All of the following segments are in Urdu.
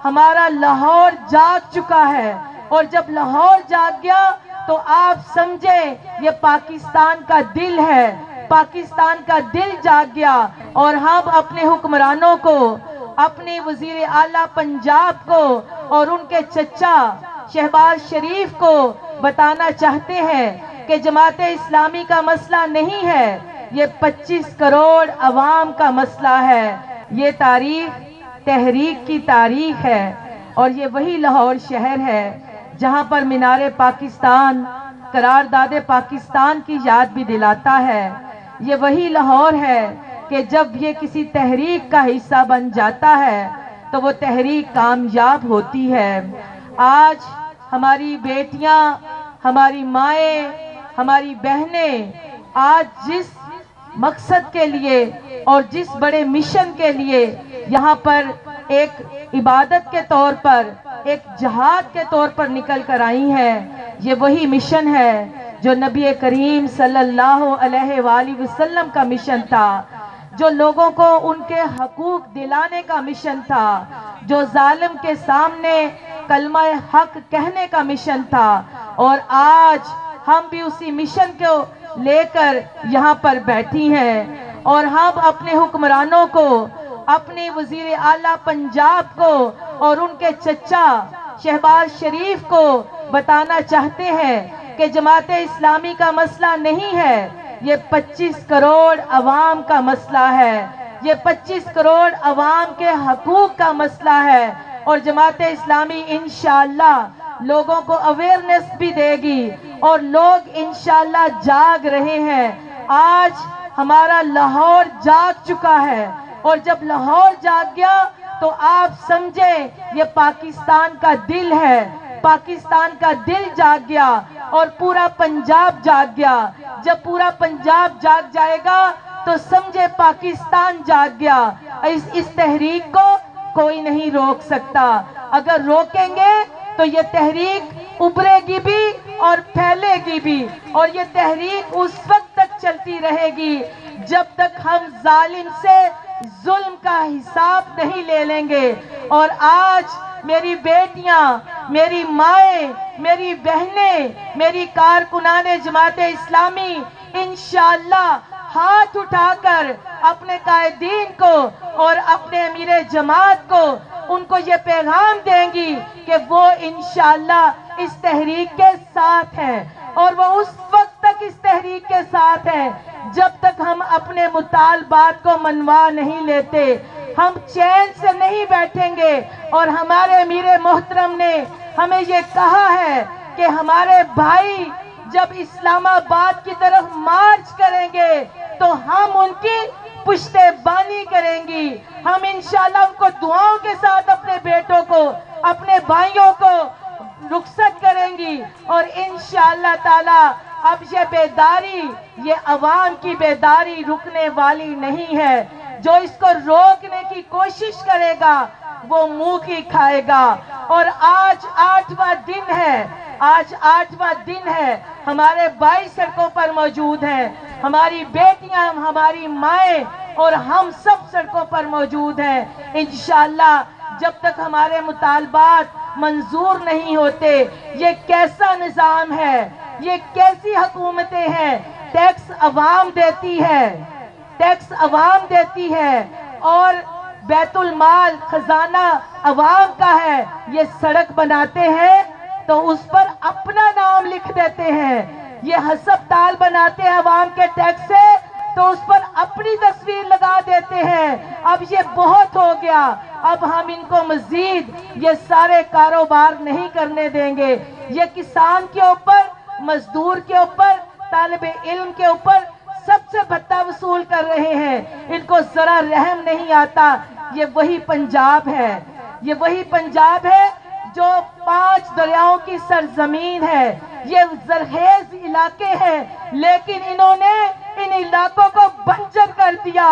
ہمارا لاہور جاگ چکا ہے، اور جب لاہور جاگ گیا تو آپ سمجھیں یہ پاکستان کا دل ہے، پاکستان کا دل جاگ گیا۔ اور ہم اپنے حکمرانوں کو، اپنے وزیر اعلیٰ پنجاب کو اور ان کے چچا شہباز شریف کو بتانا چاہتے ہیں کہ جماعت اسلامی کا مسئلہ نہیں ہے، یہ 25 کروڑ عوام کا مسئلہ ہے۔ یہ تاریخ تحریک کی تاریخ ہے، اور یہ وہی لاہور شہر ہے جہاں پر مینار پاکستان قرارداد پاکستان کی یاد بھی دلاتا ہے۔ یہ وہی لاہور ہے کہ جب یہ کسی تحریک کا حصہ بن جاتا ہے تو وہ تحریک کامیاب ہوتی ہے۔ آج ہماری بیٹیاں، ہماری مائیں، ہماری بہنیں آج جس مقصد کے لیے اور جس بڑے مشن کے لیے یہاں پر ایک عبادت کے طور پر، ایک جہاد کے طور پر نکل کر آئی ہیں، یہ وہی مشن ہے جو نبی کریم صلی اللہ علیہ وآلہ وسلم کا مشن تھا، جو لوگوں کو ان کے حقوق دلانے کا مشن تھا، جو ظالم کے سامنے کلمہ حق کہنے کا مشن تھا۔ اور آج ہم بھی اسی مشن کو لے کر یہاں پر بیٹھی ہیں، اور ہم اپنے حکمرانوں کو، اپنے وزیر اعلیٰ پنجاب کو اور ان کے چچا شہباز شریف کو بتانا چاہتے ہیں کہ جماعت اسلامی کا مسئلہ نہیں ہے، یہ 25 کروڑ عوام کا مسئلہ ہے، یہ 25 کروڑ عوام کے حقوق کا مسئلہ ہے۔ اور جماعت اسلامی انشاءاللہ لوگوں کو اویئرنیس بھی دے گی، اور لوگ انشاءاللہ جاگ رہے ہیں۔ آج ہمارا لاہور جاگ چکا ہے، اور جب لاہور جاگ گیا تو آپ سمجھیں یہ پاکستان کا دل ہے، پاکستان کا دل جاگ گیا، اور پورا پنجاب جاگ گیا۔ جب پورا پنجاب جاگ جائے گا تو سمجھے پاکستان جاگ گیا۔ اس تحریک کو کوئی نہیں روک سکتا، اگر روکیں گے تو یہ تحریک ابھرے گی بھی اور پھیلے گی بھی، اور یہ تحریک اس وقت تک چلتی رہے گی جب تک ہم ظالم سے ظلم کا حساب نہیں لے لیں گے۔ اور آج میری بیٹیاں، میری مائیں، میری بہنیں، میری کارکنان جماعت اسلامی انشاءاللہ ہاتھ اٹھا کر اپنے قائدین کو اور اپنے امیر جماعت کو ان کو یہ پیغام دیں گی کہ وہ انشاءاللہ اس تحریک کے ساتھ ہیں، اور وہ اس وقت تک اس تحریک کے ساتھ ہیں جب تک ہم اپنے مطالبات کو منوا نہیں لیتے۔ ہم چین سے نہیں بیٹھیں گے، اور ہمارے امیر محترم نے ہمیں یہ کہا ہے کہ ہمارے بھائی جب اسلام آباد کی طرف مارچ کریں گے تو ہم ان کی پشتے بانی کریں گی، ہم انشاءاللہ ان کو دعاؤں کے ساتھ اپنے بیٹوں کو، اپنے بھائیوں کو رخصت کریں گی۔ اور انشاءاللہ تعالی اب یہ بیداری، یہ عوام کی بیداری رکنے والی نہیں ہے۔ جو اس کو روکنے کی کوشش کرے گا وہ منہ کی کھائے گا۔ اور آج 8واں دن ہے، آج 8واں دن ہے، ہمارے بھائی سڑکوں پر موجود ہیں، ہماری بیٹیاں، ہماری مائیں اور ہم سب سڑکوں پر موجود ہیں۔ انشاءاللہ جب تک ہمارے مطالبات منظور نہیں ہوتے، یہ کیسا نظام ہے، یہ کیسی حکومتیں ہیں؟ ٹیکس عوام دیتی ہے، ٹیکس عوام دیتی ہے، اور بیت المال خزانہ عوام کا ہے۔ یہ سڑک بناتے ہیں تو اس پر اپنا نام لکھ دیتے ہیں، یہ ہسپتال بناتے ہیں عوام کے ٹیکس سے تو اس پر اپنی تصویر لگا دیتے ہیں۔ اب یہ بہت ہو گیا، اب ہم ان کو مزید یہ سارے کاروبار نہیں کرنے دیں گے۔ یہ کسان کے اوپر، مزدور کے اوپر، طالب علم کے اوپر سب سے بھتہ وصول کر رہے ہیں، ان کو ذرا رحم نہیں آتا۔ یہ وہی پنجاب ہے، یہ وہی پنجاب ہے جو 5 دریاؤں کی سرزمین ہے، یہ زرخیز علاقے ہیں، لیکن انہوں نے ان علاقوں کو بنجر کر دیا۔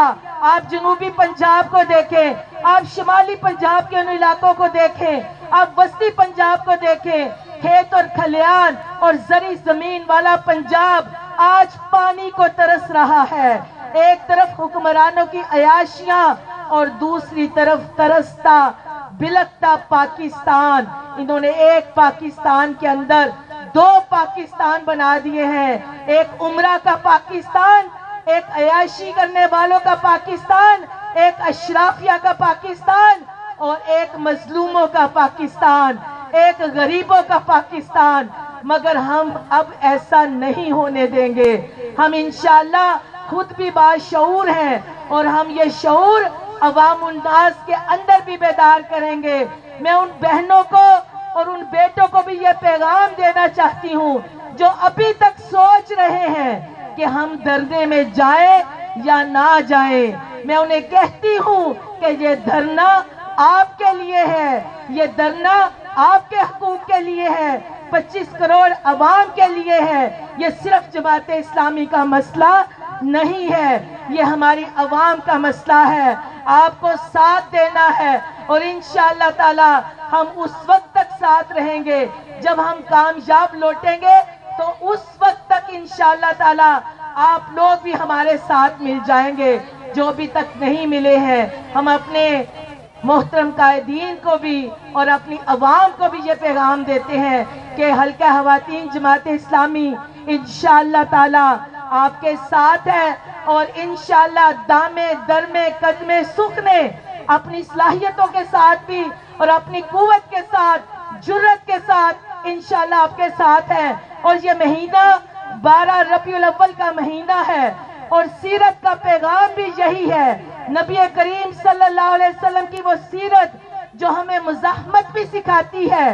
آپ جنوبی پنجاب کو دیکھیں، آپ شمالی پنجاب کے ان علاقوں کو دیکھیں، آپ وسطی پنجاب کو دیکھیں، کھیت اور کھلیان اور زرعی زمین والا پنجاب آج پانی کو ترس رہا ہے۔ ایک طرف حکمرانوں کی عیاشیاں اور دوسری طرف ترستا بلکتا پاکستان، انہوں نے ایک پاکستان کے اندر دو پاکستان بنا دیے ہیں، ایک عمرہ کا پاکستان، ایک عیاشی کرنے والوں کا پاکستان، ایک اشرافیہ کا پاکستان اور ایک مظلوموں کا پاکستان، ایک غریبوں کا پاکستان۔ مگر ہم اب ایسا نہیں ہونے دیں گے۔ ہم انشاءاللہ خود بھی باشعور ہیں اور ہم یہ شعور عوام الناس کے اندر بھی بیدار کریں گے۔ میں ان بہنوں کو اور ان بیٹوں کو بھی یہ پیغام دینا چاہتی ہوں جو ابھی تک سوچ رہے ہیں کہ ہم دھرنے میں جائیں یا نہ جائیں۔ میں انہیں کہتی ہوں کہ یہ دھرنا آپ کے لیے ہے، یہ دھرنا آپ کے حقوق کے لیے ہے، 25 کروڑ عوام کے لیے ہے۔ یہ صرف جماعت اسلامی کا مسئلہ نہیں ہے، یہ ہماری عوام کا مسئلہ ہے۔ آپ کو ساتھ دینا ہے اور انشاءاللہ تعالی ہم اس وقت تک ساتھ رہیں گے جب ہم کامیاب لوٹیں گے، تو اس وقت تک انشاءاللہ تعالی آپ لوگ بھی ہمارے ساتھ مل جائیں گے جو ابھی تک نہیں ملے ہیں۔ ہم اپنے محترم قائدین کو بھی اور اپنی عوام کو بھی یہ پیغام دیتے ہیں کہ حلقہ خواتین جماعت اسلامی انشاءاللہ تعالی آپ کے ساتھ ہے، اور انشاءاللہ دامے درمے قدمے سکھنے اپنی صلاحیتوں کے ساتھ بھی اور اپنی قوت کے ساتھ جرت کے ساتھ انشاءاللہ آپ کے ساتھ ہے۔ اور یہ مہینہ 12 ربیع الاول کا مہینہ ہے اور سیرت کا پیغام بھی یہی ہے۔ نبی کریم صلی اللہ علیہ وسلم کی وہ سیرت جو ہمیں مزاحمت بھی سکھاتی ہے،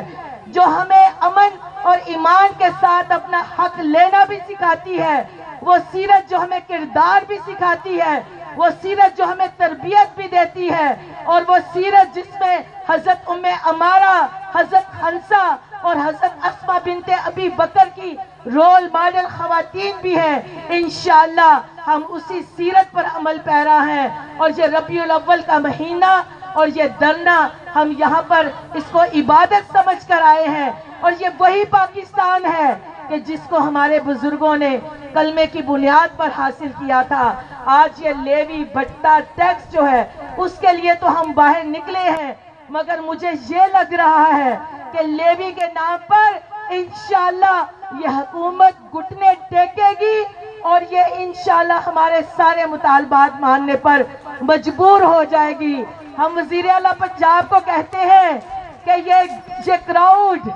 جو ہمیں امن اور ایمان کے ساتھ اپنا حق لینا بھی سکھاتی ہے، وہ سیرت جو ہمیں کردار بھی سکھاتی ہے، وہ سیرت جو ہمیں تربیت بھی دیتی ہے، اور وہ سیرت جس میں حضرت ام عمارہ، حضرت حنسہ اور حضرت اسماء بنت ابی بکر کی رول ماڈل خواتین بھی ہیں۔ انشاءاللہ ہم اسی سیرت پر عمل پیرا ہیں، اور یہ ربیع الاول کا مہینہ اور یہ دھرنا ہم یہاں پر اس کو عبادت سمجھ کر آئے ہیں، اور یہ وہی پاکستان ہے کہ جس کو ہمارے بزرگوں نے کلمے کی بنیاد پر حاصل کیا تھا۔ آج یہ لیوی بھٹا ٹیکس جو ہے اس کے لیے تو ہم باہر نکلے ہیں، مگر مجھے یہ لگ رہا ہے کہ لیوی کے نام پر انشاءاللہ یہ حکومت گھٹنے ٹیکے گی اور یہ انشاءاللہ ہمارے سارے مطالبات ماننے پر مجبور ہو جائے گی۔ ہم وزیر اعلیٰ پنجاب کو کہتے ہیں کہ یہ کراؤڈ،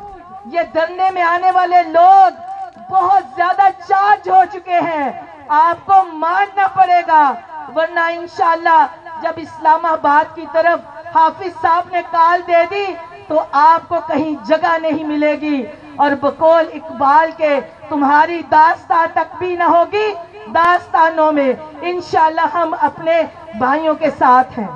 یہ دھرنے میں آنے والے لوگ بہت زیادہ چارج ہو چکے ہیں، آپ کو ماننا پڑے گا، ورنہ انشاءاللہ جب اسلام آباد کی طرف حافظ صاحب نے کال دے دی تو آپ کو کہیں جگہ نہیں ملے گی، اور بقول اقبال کے تمہاری داستان تک بھی نہ ہوگی داستانوں میں۔ انشاءاللہ ہم اپنے بھائیوں کے ساتھ ہیں۔